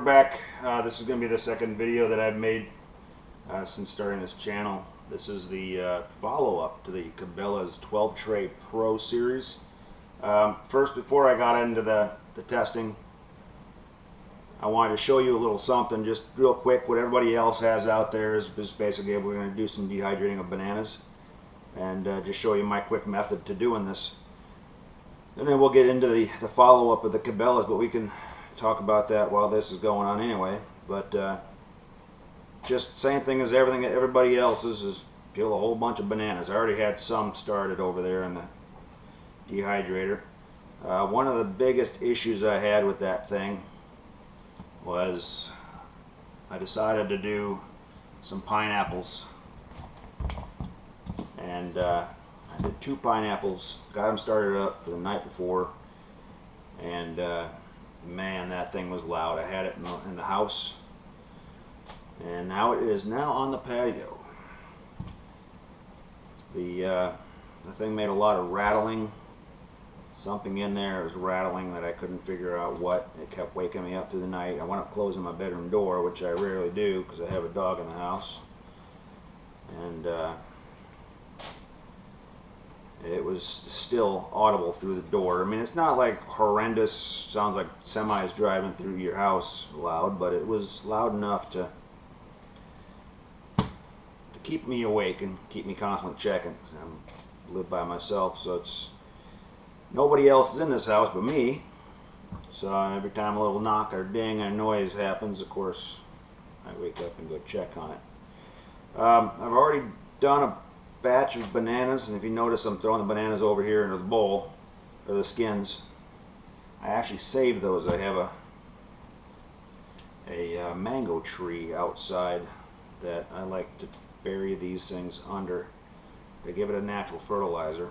we're back. This is going to be the second video that I've made since starting this channel. This is the follow-up to the Cabellas 12 Tray Pro series. First, before I got into the testing, I wanted to show you a little something just real quick. What everybody else has out there is just basically we're going to do some dehydrating of bananas and just show you my quick method to doing this. And then we'll get into the follow-up of the Cabellas, but we can talk about that while this is going on anyway. But just same thing as everybody else's is peel a whole bunch of bananas. I already had some started over there in the dehydrator. One of the biggest issues I had with that thing was I decided to do some pineapples, and I did 2 pineapples, got them started up for the night before, and man, that thing was loud. I had it in the house, and now it is now on the patio. The thing made a lot of rattling. Something in there was rattling that I couldn't figure out what. It kept waking me up through the night. I wound up closing my bedroom door, which I rarely do because I have a dog in the house, and it was still audible through the door. I mean, it's not like horrendous, sounds like semis driving through your house loud, but it was loud enough to keep me awake and keep me constantly checking. I live by myself, so it's nobody else is in this house but me. So every time a little knock or ding or noise happens, of course, I wake up and go check on it. I've already done a batch of bananas, and if you notice, I'm throwing the bananas over here into the bowl, or the skins. I actually saved those. I have a mango tree outside that I like to bury these things under to give it a natural fertilizer.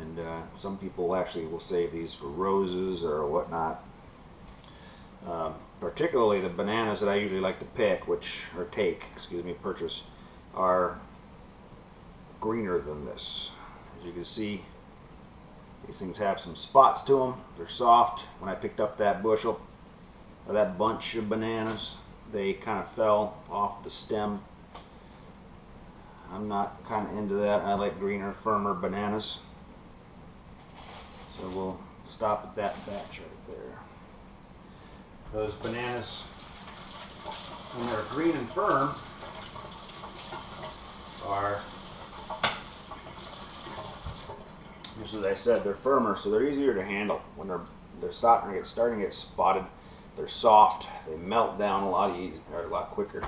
And some people actually will save these for roses or whatnot. Particularly the bananas that I usually like to purchase, are greener than this. As you can see, these things have some spots to them. They're soft. When I picked up that bushel, or that bunch of bananas, they kind of fell off the stem. I'm not kind of into that. I like greener, firmer bananas. So we'll stop at that batch right there. Those bananas, when they're green and firm, are, just as I said, they're firmer, so they're easier to handle. When they're starting to get spotted, they're soft. They melt down a lot quicker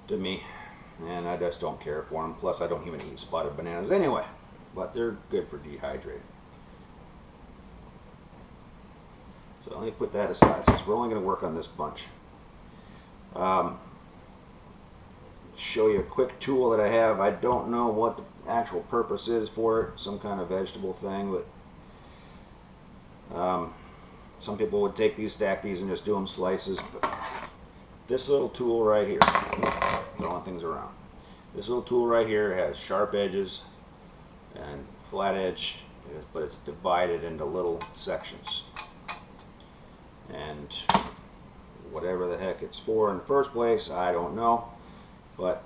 to me, and I just don't care for them. Plus, I don't even eat spotted bananas anyway, but they're good for dehydrating. So let me put that aside since we're only going to work on this bunch. Show you a quick tool that I have. I don't know what the actual purpose is for it, some kind of vegetable thing, but some people would take these, stack these, and just do them slices. But this little tool right here, throwing things around. This little tool right here has sharp edges and flat edge, but it's divided into little sections. And whatever the heck it's for in the first place, I don't know. But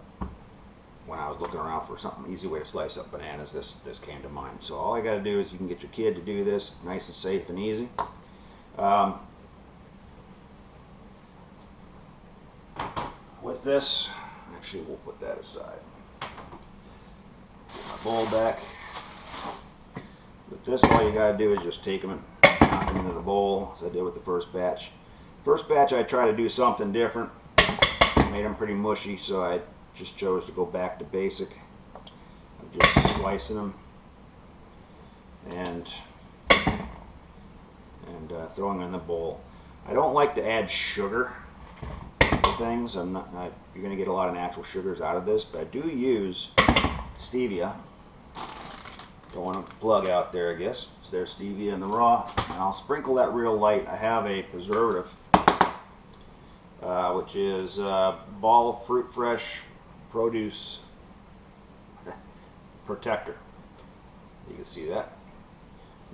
when I was looking around for something easy way to slice up bananas, this came to mind. So all I got to do is you can get your kid to do this nice and safe and easy. With this, actually we'll put that aside. Get my bowl back. With this, all you got to do is just take them and knock them into the bowl, as I did with the first batch. First batch I tried to do something different. Made them pretty mushy, so I just chose to go back to basic. I'm just slicing them and throwing them in the bowl. I don't like to add sugar to things. You're going to get a lot of natural sugars out of this, but I do use stevia. Don't want to plug out there, I guess. It's their stevia in the raw, and I'll sprinkle that real light. I have a preservative, which is Ball Fruit Fresh Produce Protector. You can see that.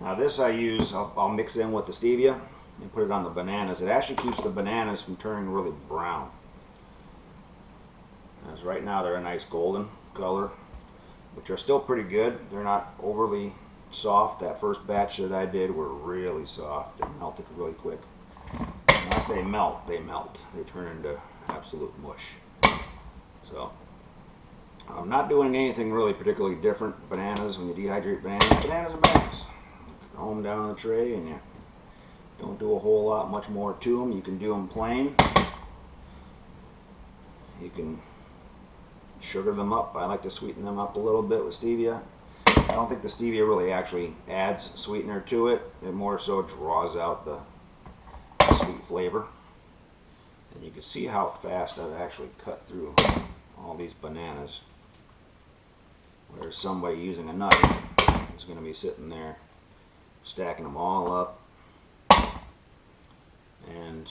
Now this I use, I'll mix in with the stevia, and put it on the bananas, it actually keeps the bananas from turning really brown. As right now they're a nice golden color, which are still pretty good. They're not overly soft. That first batch that I did were really soft and melted really quick. When I say melt, they melt. They turn into absolute mush. So I'm not doing anything really particularly different. Bananas, when you dehydrate bananas, bananas are bananas. Throw them down on the tray and you don't do a whole lot much more to them. You can do them plain. You can sugar them up. I like to sweeten them up a little bit with stevia. I don't think the stevia really actually adds sweetener to it. It more so draws out the sweet flavor. And you can see how fast I've actually cut through all these bananas. Whereas somebody using a knife is going to be sitting there stacking them all up and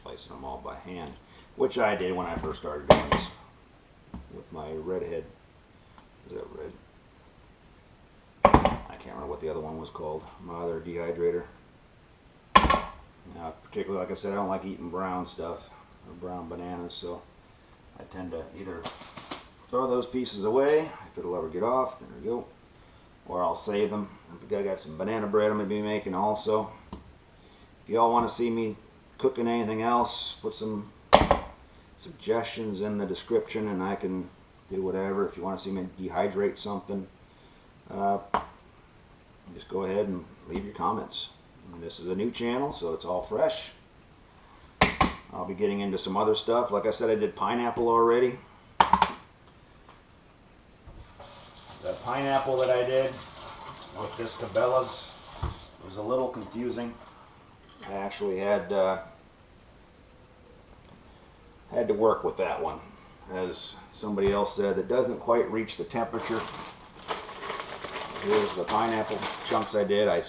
slicing them all by hand, which I did when I first started doing this with my redhead. Is that red? I can't remember what the other one was called. My other dehydrator. Now, particularly, like I said, I don't like eating brown stuff or brown bananas, so I tend to either throw those pieces away if it'll ever get off. There we go. Or I'll save them. I got some banana bread I'm going to be making also. If y'all want to see me cooking anything else, put some suggestions in the description and I can do whatever. If you want to see me dehydrate something, just go ahead and leave your comments. And this is a new channel, so it's all fresh. I'll be getting into some other stuff. Like I said, I did pineapple already. The pineapple that I did with this Cabellas was a little confusing. I actually had to work with that one. As somebody else said, it doesn't quite reach the temperature. Here's the pineapple chunks I did. I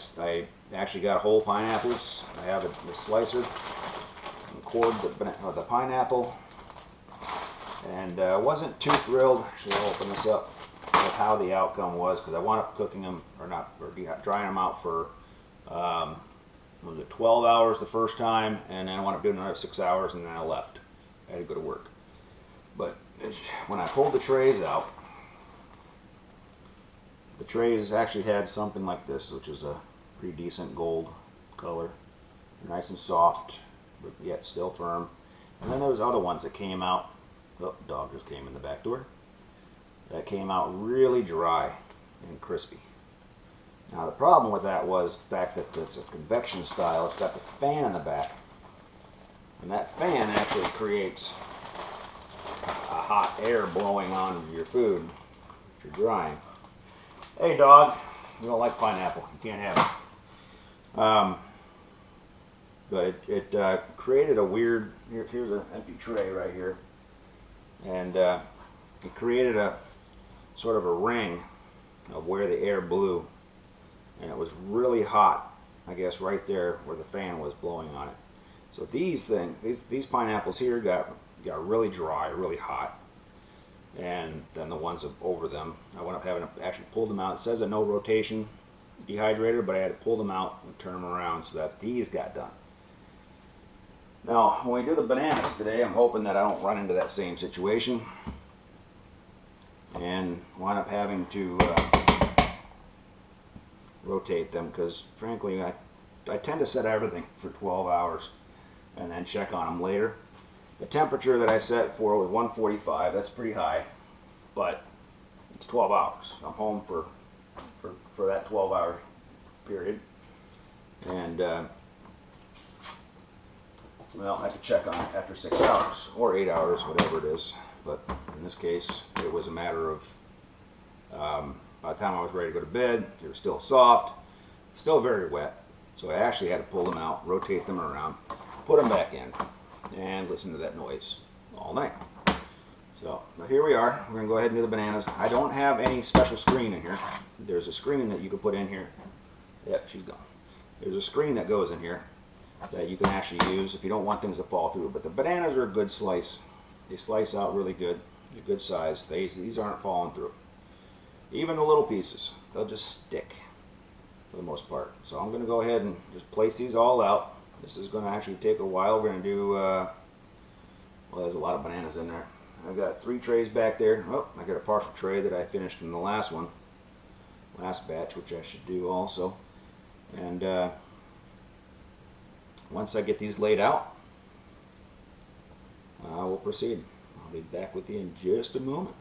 actually got whole pineapples. I have a slicer and cored the pineapple, and wasn't too thrilled. Actually, I'll open this up with how the outcome was, because I wound up cooking them or drying them out for was it 12 hours the first time, and then I wound up doing another 6 hours, and then I left. I had to go to work. But when I pulled the trays out, the trays actually had something like this, which is a pretty decent gold color. Nice and soft, but yet still firm. And then there was other ones that came out. Oh, the dog just came in the back door. That came out really dry and crispy. Now the problem with that was the fact that it's a convection style. It's got the fan in the back. And that fan actually creates a hot air blowing on your food if you're drying. Hey dog, you don't like pineapple. You can't have it. But it created a weird, here's an empty tray right here. And it created a sort of a ring of where the air blew. And it was really hot, I guess, right there where the fan was blowing on it. So these pineapples here got really dry, really hot. And then the ones over them, I wound up having to actually pull them out. It says a no rotation dehydrator, but I had to pull them out and turn them around so that these got done. Now, when we do the bananas today, I'm hoping that I don't run into that same situation and wind up having to rotate them, because frankly, I tend to set everything for 12 hours and then check on them later. The temperature that I set for was 145. That's pretty high, but it's 12 hours. I'm home for that 12-hour period, and well, I could check on it after 6 hours or 8 hours, whatever it is. But in this case, it was a matter of by the time I was ready to go to bed, they were still soft, still very wet. So I actually had to pull them out, rotate them around, put them back in, and listen to that noise all night. So now here we are. We're gonna go ahead and do the bananas. I don't have any special screen in here. There's a screen that you can put in here. Yep, she's gone. There's a screen that goes in here that you can actually use if you don't want things to fall through. But the bananas are a good slice. They slice out really good. They're good size. These aren't falling through. Even the little pieces, they'll just stick. for the most part. So I'm going to go ahead and just place these all out. This is going to actually take a while. We're going to do, well, there's a lot of bananas in there. I've got 3 trays back there. Oh, I got a partial tray that I finished from the last one, last batch, which I should do also. And once I get these laid out, we'll proceed. I'll be back with you in just a moment.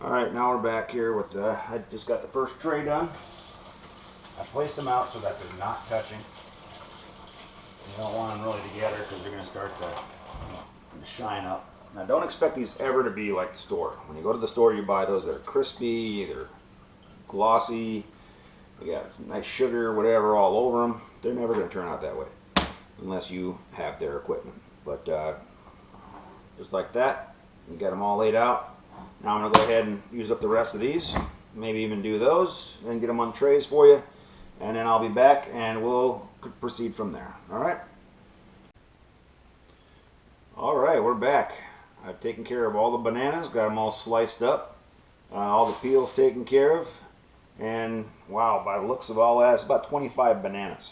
Alright, now we're back here with, I just got the first tray done. I placed them out so that they're not touching. You don't want them really together because they're going to start to shine up. Now don't expect these ever to be like the store. When you go to the store, you buy those that are crispy, they're glossy, they got nice sugar, whatever, all over them. They're never going to turn out that way unless you have their equipment. But just like that, you got them all laid out. Now I'm going to go ahead and use up the rest of these, maybe even do those, and get them on trays for you. And then I'll be back and we'll proceed from there. Alright? Alright, we're back. I've taken care of all the bananas, got them all sliced up, all the peels taken care of. And wow, by the looks of all that, it's about 25 bananas.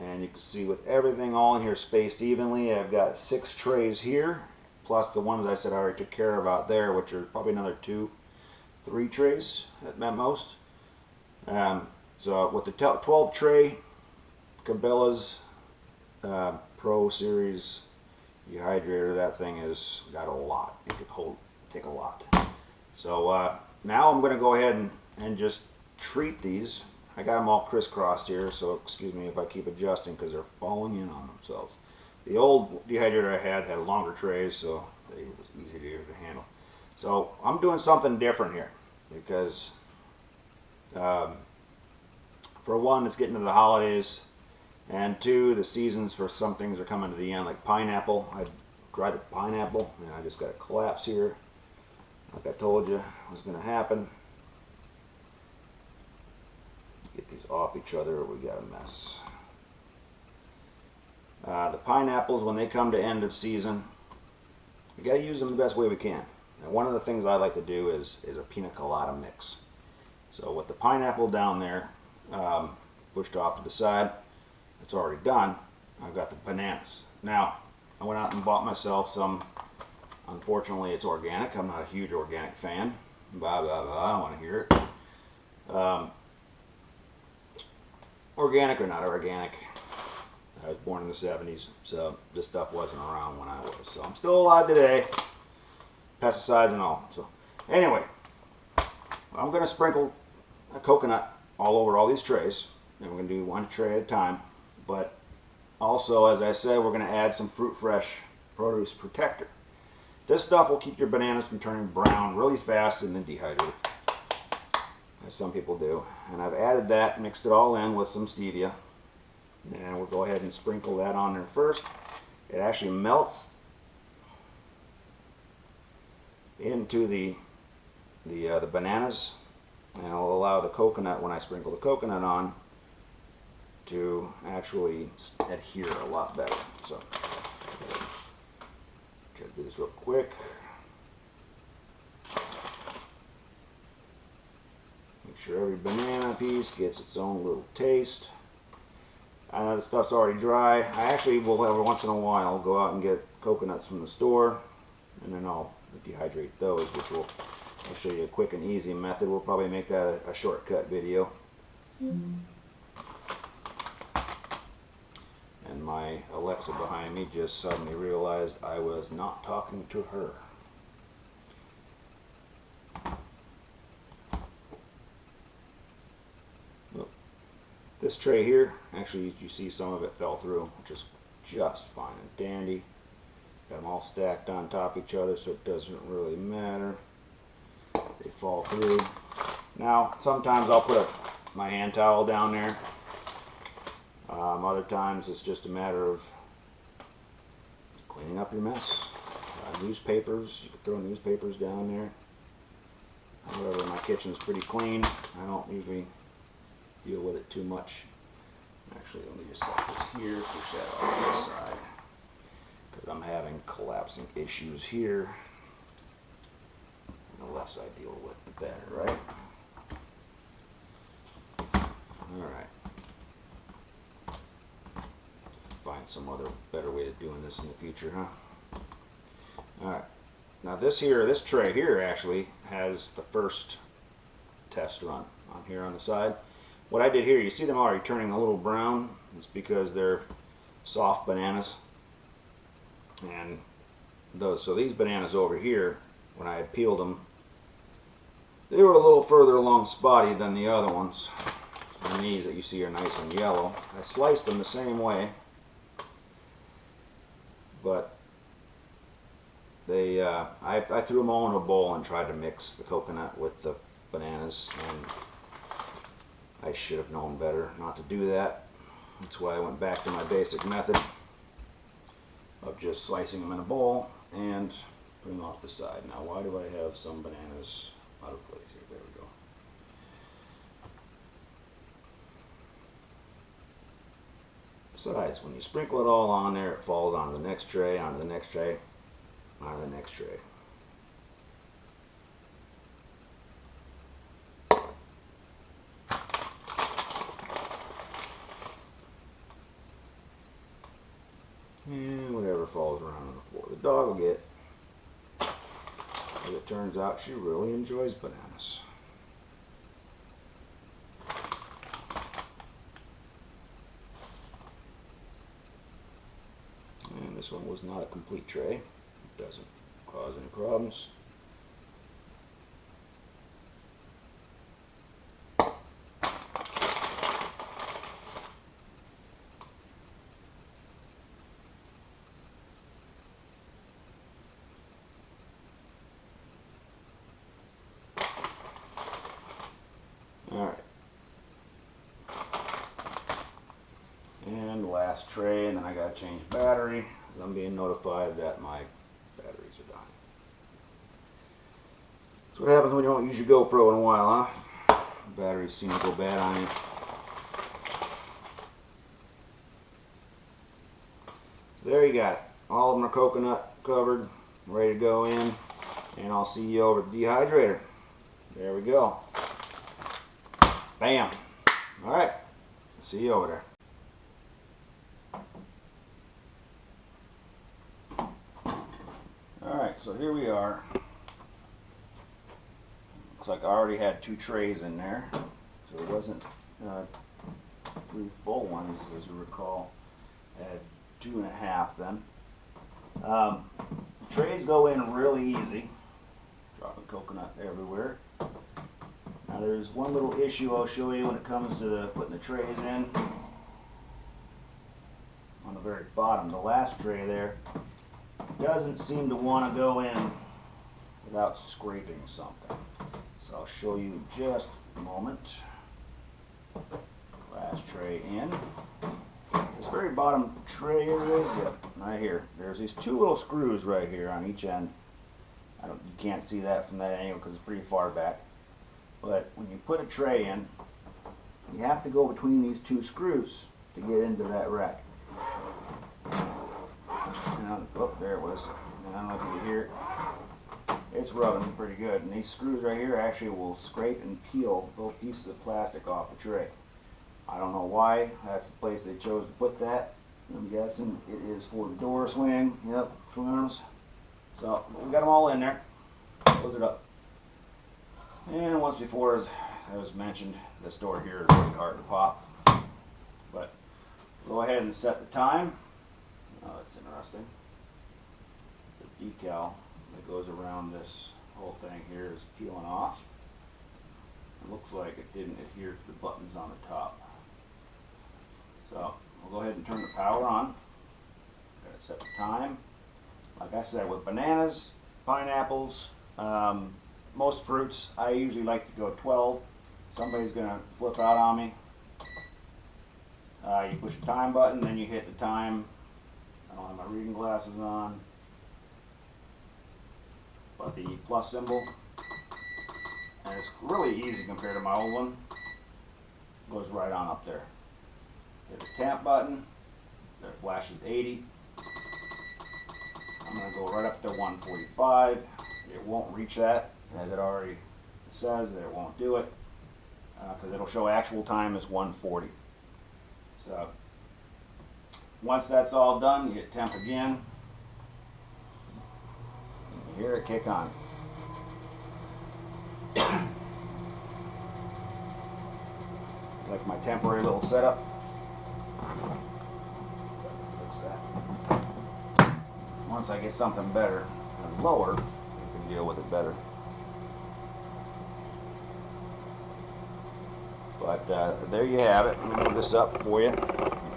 And you can see with everything all in here spaced evenly, I've got 6 trays here, plus the ones I said I already took care of out there, which are probably another 2, 3 trays at most. So with the 12 tray Cabellas Pro Series Dehydrator, that thing has got a lot. It could take a lot. So now I'm going to go ahead and just treat these. I got them all crisscrossed here, so excuse me if I keep adjusting because they're falling in on themselves. The old dehydrator I had longer trays, so it was easier to handle. So I'm doing something different here because for one, it's getting to the holidays, and 2, the seasons for some things are coming to the end, like pineapple. I tried the pineapple, and I just got a collapse here, like I told you was going to happen. Get these off each other, or we got a mess. The pineapples, when they come to end of season, we got to use them the best way we can. And one of the things I like to do is a pina colada mix. So with the pineapple down there, pushed off to the side, it's already done. I've got the bananas. Now, I went out and bought myself some, unfortunately it's organic, I'm not a huge organic fan, blah blah blah, I don't want to hear it. Organic or not organic, I was born in the 70s, so this stuff wasn't around when I was. So I'm still alive today, pesticides and all. So anyway, I'm going to sprinkle a coconut all over all these trays, and we're going to do 1 tray at a time. But also, as I said, we're going to add some Fruit Fresh Produce Protector. This stuff will keep your bananas from turning brown really fast in the dehydrator, as some people do. And I've added that, mixed it all in with some stevia. And we'll go ahead and sprinkle that on there first. It actually melts into the bananas, and it'll allow the coconut, when I sprinkle the coconut on, to actually adhere a lot better. So try to do this real quick. Make sure every banana piece gets its own little taste. I know the stuff's already dry. I actually will every once in a while go out and get coconuts from the store, and then I'll dehydrate those, which I'll show you a quick and easy method. We'll probably make that a shortcut video. And my Alexa behind me just suddenly realized I was not talking to her. This tray here, actually you see some of it fell through, which is just fine and dandy. Got them all stacked on top of each other, so it doesn't really matter. They fall through. Now, sometimes I'll put my hand towel down there Other times it's just a matter of cleaning up your mess. Newspapers, you can throw newspapers down there. However, my kitchen's pretty clean. I don't usually deal with it too much. Actually, let me just set this here, push that off to the side, because I'm having collapsing issues here. And the less I deal with, the better, right? Alright. Find some other better way of doing this in the future, huh? Alright. Now this tray here actually has the first test run on here on the side. What I did here, you see them already turning a little brown. It's because they're soft bananas. And so these bananas over here, when I had peeled them, they were a little further along spotty than the other ones. And these that you see are nice and yellow. I sliced them the same way, but they I threw them all in a bowl and tried to mix the coconut with the bananas, and I should have known better not to do that. That's why I went back to my basic method of just slicing them in a bowl and putting them off the side. Now, why do I have some bananas out of place here? There we go. Besides, when you sprinkle it all on there, it falls onto the next tray, onto the next tray, onto the next tray. And whatever falls around on the floor, the dog will get. As it turns out, she really enjoys bananas. And this one was not a complete tray. It doesn't cause any problems. Alright. And last tray, and then I gotta change battery, because I'm being notified that my batteries are dying. That's what happens when you don't use your GoPro in a while, huh? The batteries seem to go bad on you. So there you got it. All of them are coconut covered, ready to go in, and I'll see you over at the dehydrator. There we go. Bam. Alright. See you over there. Alright, so here we are. Looks like I already had 2 trays in there. So it wasn't 3 full ones, as you recall. I had 2.5 then. Trays go in really easy. Dropping coconut everywhere. Now there's one little issue I'll show you when it comes to putting the trays in. On the very bottom, the last tray there doesn't seem to want to go in without scraping something. So I'll show you in just a moment. Last tray in. This very bottom tray here is, yep, right here. There's these 2 little screws right here on each end. You can't see that from that angle because it's pretty far back. But when you put a tray in, you have to go between these 2 screws to get into that rack. And, oh, there it was. And I don't know if you can hear it. It's rubbing pretty good. And these screws right here actually will scrape and peel little pieces of plastic off the tray. I don't know why. That's the place they chose to put that. I'm guessing it is for the door swing. Yep, swing arms. So we got them all in there. Close it up. And once before, as mentioned, this door here is really hard to pop. But go ahead and set the time. Oh, that's interesting. The decal that goes around this whole thing here is peeling off. It looks like it didn't adhere to the buttons on the top. So we'll go ahead and turn the power on. Gotta set the time. Like I said, with bananas, pineapples, most fruits, I usually like to go 12. Somebody's going to flip out on me. You push the time button, then you hit the time. I don't have my reading glasses on, but the plus symbol, and it's really easy compared to my old one. Goes right on up there. Hit the tamp button, there flashes 80. I'm going to go right up to 145. It won't reach that, as it already says that it won't do it, because it'll show actual time as 140. So once that's all done, you hit temp again. You hear it kick on. Like my temporary little setup. Fix that. Once I get something better and lower, you can deal with it better. But there you have it. Let me move this up for you. You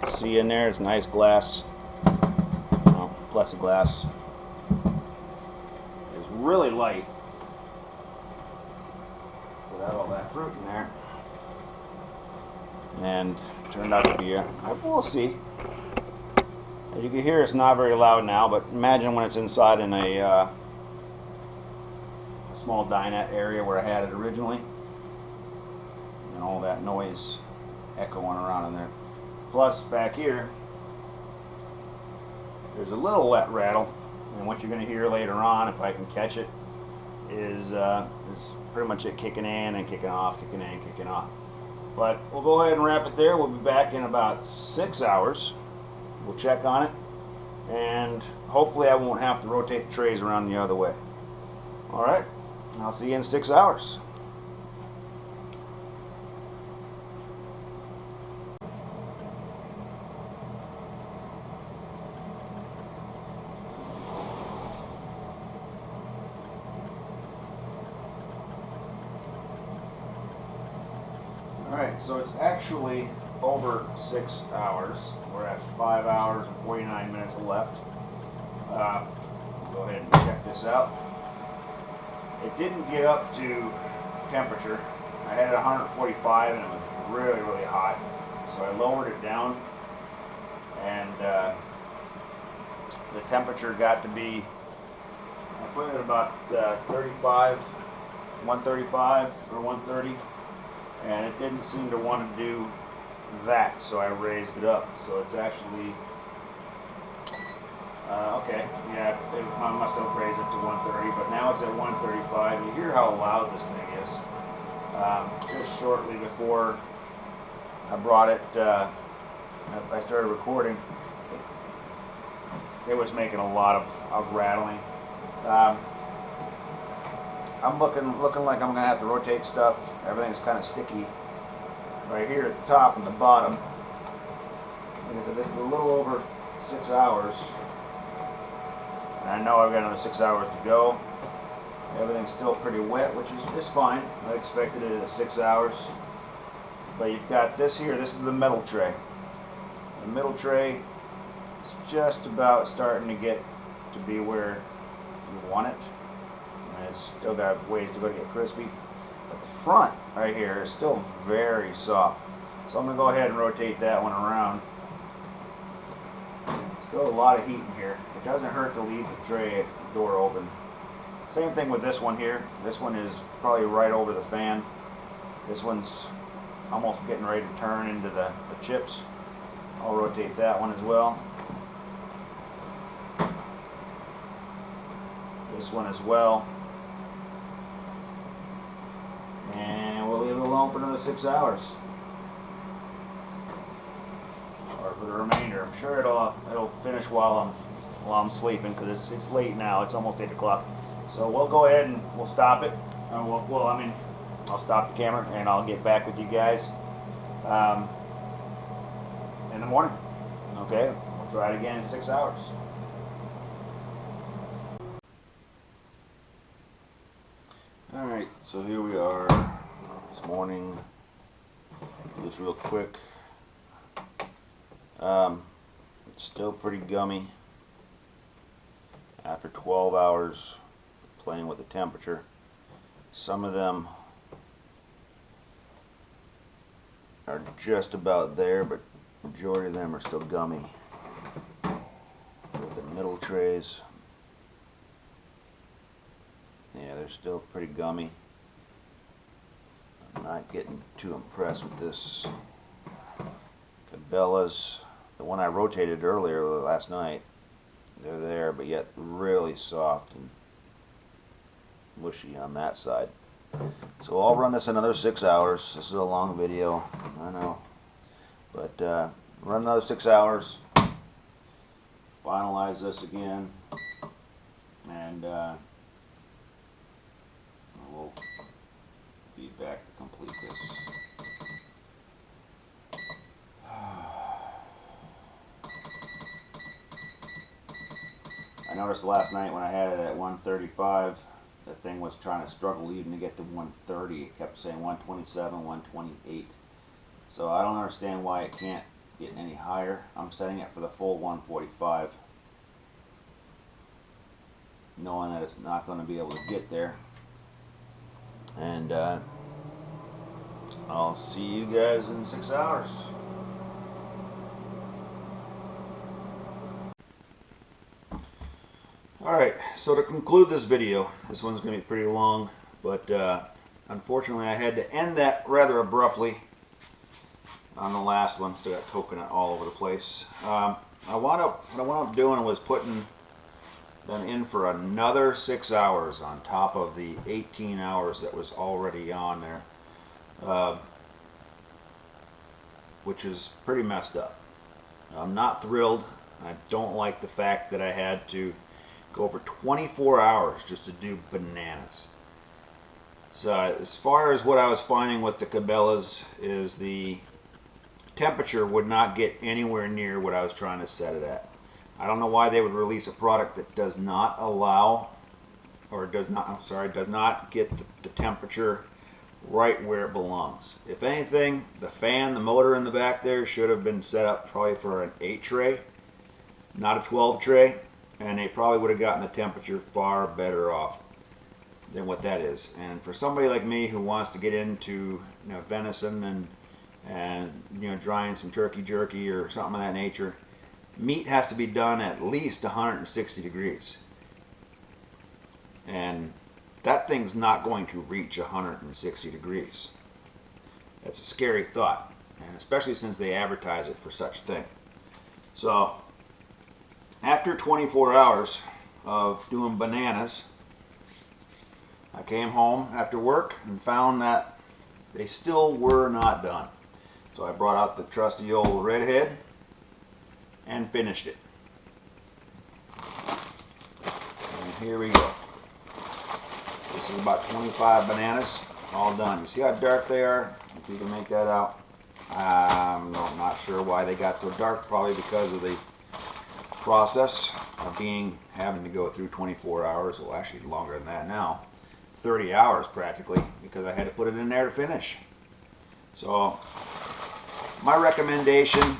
can see in there, it's nice glass, plexiglass. It's really light without all that fruit in there. And turned out to be we'll see. As you can hear, it's not very loud now, but imagine when it's inside in a small dinette area where I had it originally, and all that noise echoing around in there. Plus, back here, there's a little wet rattle, and what you're going to hear later on, if I can catch it, is pretty much it kicking in and kicking off, kicking in and kicking off. But we'll go ahead and wrap it there. We'll be back in about 6 hours. We'll check on it, and hopefully I won't have to rotate the trays around the other way. Alright, I'll see you in 6 hours. Alright, so it's actually over 6 hours. We're at 5 hours and 49 minutes left. Go ahead and check this out. It didn't get up to temperature. I had it 145 and it was really, really hot. So I lowered it down, and the temperature got to be, I put it at about 135 or 130. And it didn't seem to want to do that, so I raised it up. So it's actually okay, yeah, I must have raised it to 130, but now it's at 135. You hear how loud this thing is. Just shortly before I brought it, I started recording, it was making a lot of rattling. I'm looking like I'm going to have to rotate stuff. Everything's kind of sticky right here at the top and the bottom. Like I said, this is a little over 6 hours. And I know I've got another 6 hours to go. Everything's still pretty wet, which is fine. I expected it at 6 hours. But you've got this here. This is the middle tray. The middle tray is just about starting to get to be where you want it. It's still got ways to go to get crispy. But the front right here is still very soft. So I'm going to go ahead and rotate that one around. Still a lot of heat in here. It doesn't hurt to leave the tray door open. Same thing with this one here. This one is probably right over the fan. This one's almost getting ready to turn into the chips. I'll rotate that one as well. This one as well. And we'll leave it alone for another 6 hours. Or for the remainder. I'm sure it'll finish while I'm sleeping, because it's late now. It's almost 8 o'clock. So we'll go ahead and we'll stop it. I'll stop the camera and I'll get back with you guys in the morning. Okay, we'll try it again in 6 hours. Alright, so here we are this morning. Do this real quick. It's still pretty gummy after 12 hours playing with the temperature. Some of them are just about there, but majority of them are still gummy. With the middle trays, yeah, they're still pretty gummy. I'm not getting too impressed with this Cabellas. The one I rotated earlier last night, they're there, but yet really soft and mushy on that side. So I'll run this another 6 hours. This is a long video, I know, but run another 6 hours, finalize this again, and we'll be back to complete this. I noticed last night when I had it at 135, the thing was trying to struggle even to get to 130. It kept saying 127, 128. So I don't understand why it can't get any higher. I'm setting it for the full 145, knowing that it's not going to be able to get there. And I'll see you guys in 6 hours. Alright, so to conclude this video, this one's going to be pretty long, but unfortunately I had to end that rather abruptly on the last one. Still got coconut all over the place. What I wound up doing was putting them in for another 6 hours on top of the 18 hours that was already on there, which is pretty messed up. I'm not thrilled. I don't like the fact that I had to go for 24 hours just to do bananas. So as far as what I was finding with the Cabellas is the temperature would not get anywhere near what I was trying to set it at. I don't know why they would release a product that does not allow, or does not get the temperature right where it belongs. If anything, the fan, the motor in the back there should have been set up probably for an 8 tray, not a 12 tray. And they probably would have gotten the temperature far better off than what that is. And for somebody like me who wants to get into, you know, venison and you know, drying some turkey jerky or something of that nature, meat has to be done at least 160 degrees. And that thing's not going to reach 160 degrees. That's a scary thought, and especially since they advertise it for such a thing. So after 24 hours of doing bananas, I came home after work and found that they still were not done. So I brought out the trusty old redhead and finished it. And here we go. This is about 25 bananas all done. You see how dark they are? If you can make that out. I'm not sure why they got so dark, probably because of the process of having to go through 24 hours, well actually longer than that now, 30 hours practically, because I had to put it in there to finish. So my recommendation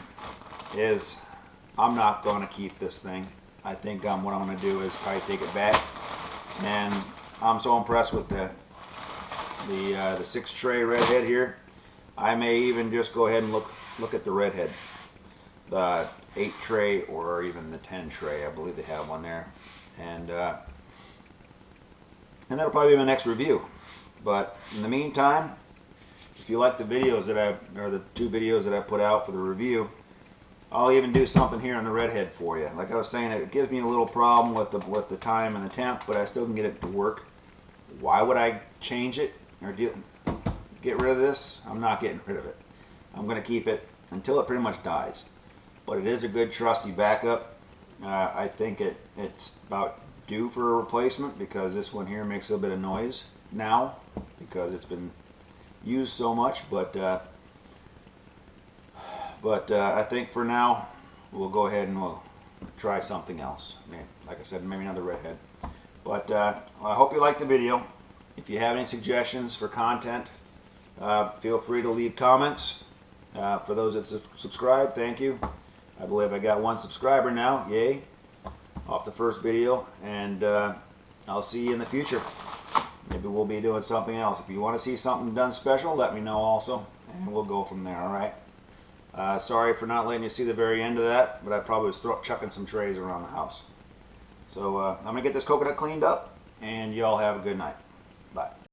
is I'm not going to keep this thing. I think what I'm going to do is probably take it back, and I'm so impressed with the 6 tray redhead here. I may even just go ahead and look at the redhead, the 8 tray or even the 10 tray. I believe they have one there, and that'll probably be my next review. But in the meantime, if you like the videos or the 2 videos that I put out for the review, I'll even do something here on the redhead for you. Like I was saying, it gives me a little problem with the time and the temp, but I still can get it to work. Why would I change it or get rid of this? I'm not getting rid of it. I'm going to keep it until it pretty much dies. But it is a good trusty backup. I think it's about due for a replacement, because this one here makes a little bit of noise now because it's been used so much. But I think for now we'll go ahead and we'll try something else. Like I said, maybe another redhead. But I hope you liked the video. If you have any suggestions for content, feel free to leave comments. For those that subscribe, thank you. I believe I got 1 subscriber now, yay, off the first video, and I'll see you in the future. Maybe we'll be doing something else. If you want to see something done special, let me know also, and we'll go from there, alright? Sorry for not letting you see the very end of that, but I probably was chucking some trays around the house. So I'm going to get this coconut cleaned up, and y'all have a good night.